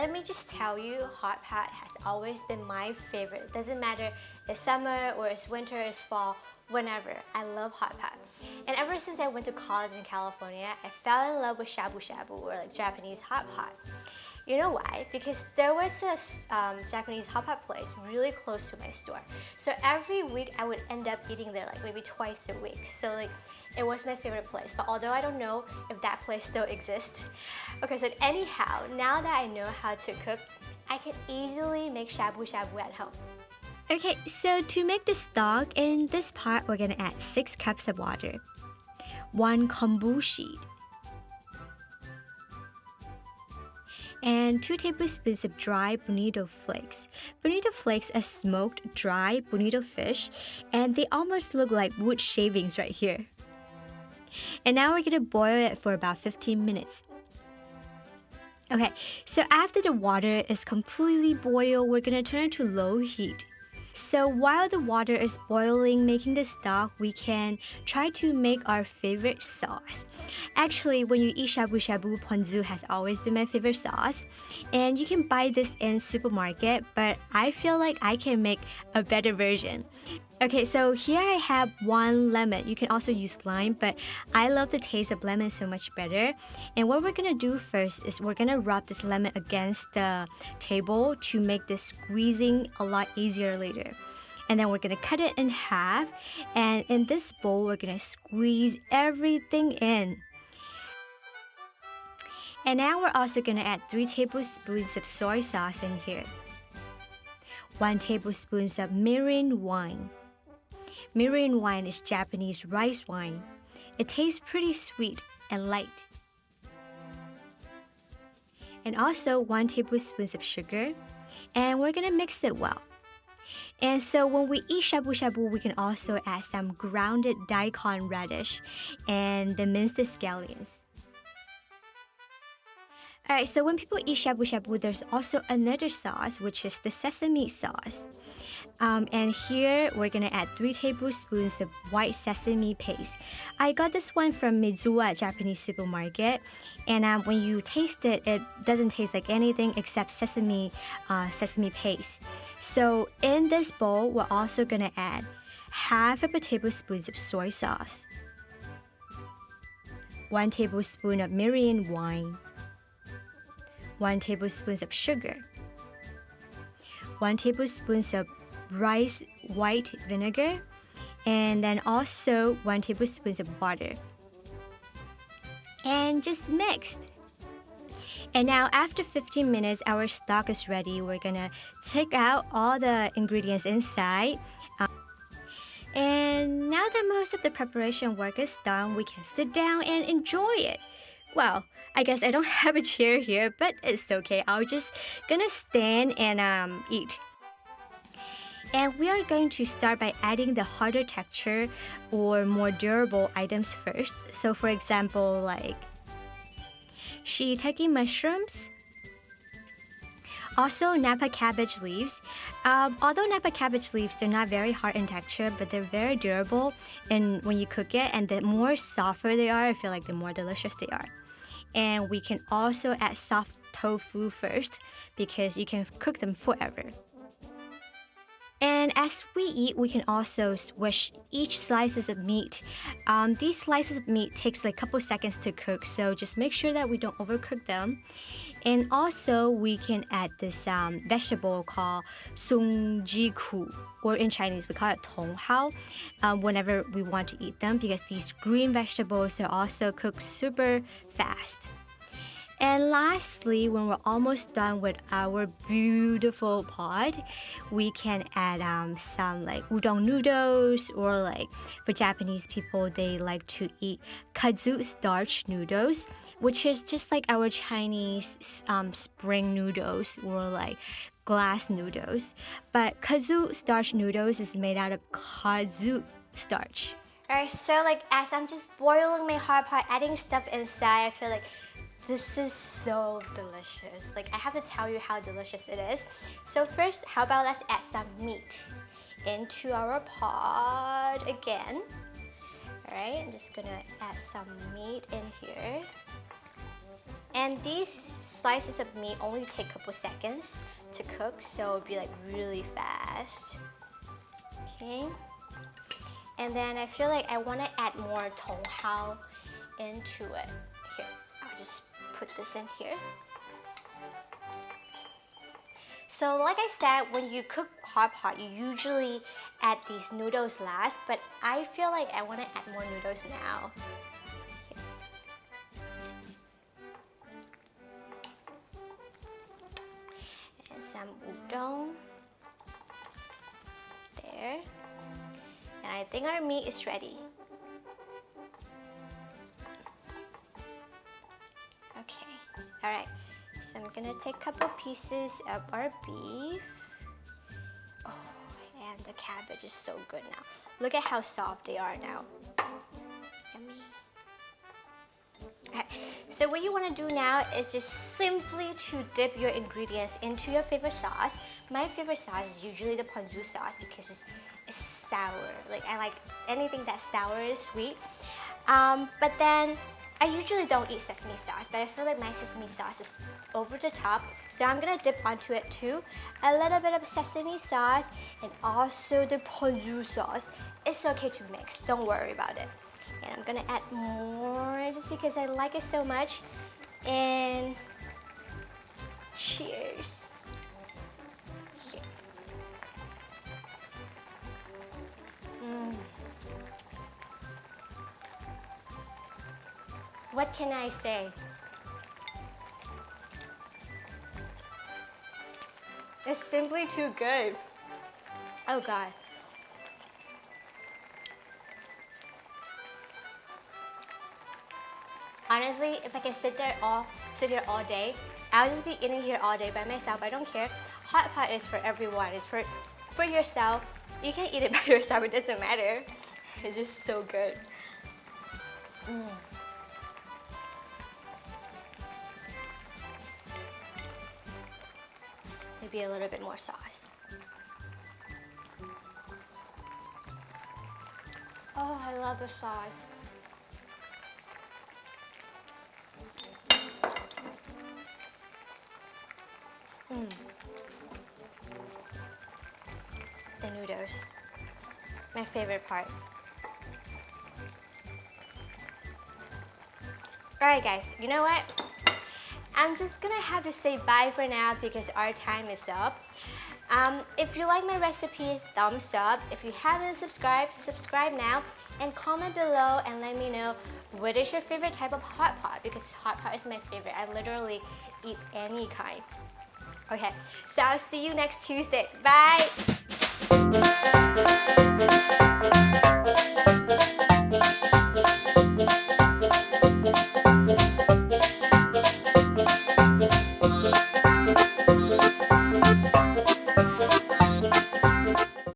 let me just tell you, hot pot has always been my favorite. It doesn't matter if it's summer or it's winter, it's fall, whenever. I love hot pot. And ever since I went to college in California, I fell in love with Shabu Shabu, or like Japanese hot pot. You know why? Because there was a Japanese hot pot place really close to my store. So every week I would end up eating there like maybe twice a week. So like it was my favorite place. But although I don't know if that place still exists. Okay, so anyhow, now that I know how to cook, I can easily make Shabu Shabu at home. Okay, so to make the stock, in this part we're gonna add 6 cups of water, 1 kombu sheet, and 2 tablespoons of dry bonito flakes. Bonito flakes are smoked dry bonito fish, and they almost look like wood shavings right here. And now we're gonna boil it for about 15 minutes. Okay, so after the water is completely boiled, we're gonna turn it to low heat. So while the water is boiling, making the stock, we can try to make our favorite sauce. Actually, when you eat shabu shabu, ponzu has always been my favorite sauce. And you can buy this in supermarket, but I feel like I can make a better version. Okay, so here I have 1 lemon. You can also use lime, but I love the taste of lemon so much better. And what we're gonna do first is we're gonna rub this lemon against the table to make the squeezing a lot easier later. And then we're gonna cut it in half, and in this bowl we're gonna squeeze everything in. And now we're also gonna add 3 tablespoons of soy sauce in here, 1 tablespoon of mirin wine. Mirin wine is Japanese rice wine. It tastes pretty sweet and light. And also 1 tablespoon of sugar, and we're gonna mix it well. And so when we eat shabu shabu, we can also add some grounded daikon radish and the minced scallions. Alright, so when people eat shabu shabu, there's also another sauce, which is the sesame sauce. And here we're gonna add 3 tablespoons of white sesame paste. I got this one from Mizuwa Japanese supermarket, and when you taste it, it doesn't taste like anything except sesame paste. So in this bowl, we're also gonna add half of a tablespoon of soy sauce, 1 tablespoon of mirin wine, 1 tablespoon of sugar, 1 tablespoon of rice white vinegar, and then also 1 tablespoon of water. And just mixed. And now after 15 minutes, our stock is ready. We're gonna take out all the ingredients inside. And now that most of the preparation work is done, we can sit down and enjoy it. Well, I guess I don't have a chair here, but it's okay. I'll just gonna stand and eat. And we are going to start by adding the harder texture or more durable items first. So for example, like shiitake mushrooms. Also Napa cabbage leaves. Although Napa cabbage leaves, they're not very hard in texture, but they're very durable. And when you cook it, and the more softer they are, I feel like the more delicious they are. And we can also add soft tofu first, because you can cook them forever. And as we eat, we can also swish each slices of meat. These slices of meat takes like a couple seconds to cook, so just make sure that we don't overcook them. And also, we can add this vegetable called sungjiku, or in Chinese we call it tonghao, whenever we want to eat them, because these green vegetables are also cooked super fast. And lastly, when we're almost done with our beautiful pot, we can add some like udon noodles, or like for Japanese people, they like to eat kudzu starch noodles, which is just like our Chinese spring noodles or like glass noodles. But kudzu starch noodles is made out of kudzu starch. Alright, so like as I'm just boiling my hot pot, adding stuff inside, I feel like this is so delicious. Like, I have to tell you how delicious it is. So first, how about let's add some meat into our pot again. All right, I'm just gonna add some meat in here. And these slices of meat only take a couple seconds to cook, so it'll be like really fast. Okay. And then I feel like I want to add more tofu into it. Here, I'll just put this in here. So like I said, when you cook hot pot, you usually add these noodles last, but I feel like I want to add more noodles now. And some udon. There. And I think our meat is ready. Okay, all right. So I'm gonna take a couple pieces of our beef. Oh, and the cabbage is so good now. Look at how soft they are now. Yummy. Okay, so what you wanna do now is just simply to dip your ingredients into your favorite sauce. My favorite sauce is usually the ponzu sauce because it's sour. Like I like anything that's sour is sweet. But then I usually don't eat sesame sauce, but I feel like my sesame sauce is over the top. So I'm gonna dip onto it too. A little bit of sesame sauce and also the ponzu sauce. It's okay to mix, don't worry about it. And I'm gonna add more just because I like it so much. And cheers. Here. What can I say? It's simply too good. Oh God. Honestly, if I can sit here all day, I'll just be eating here all day by myself. I don't care. Hot pot is for everyone. It's for yourself. You can eat it by yourself. It doesn't matter. It's just so good. Maybe a little bit more sauce. Oh, I love the sauce. The noodles, my favorite part. Alright guys, you know what? I'm just gonna have to say bye for now because our time is up. If you like my recipe, thumbs up. If you haven't subscribed, subscribe now and comment below and let me know what is your favorite type of hot pot because hot pot is my favorite. I literally eat any kind. Okay, so I'll see you next Tuesday. Bye!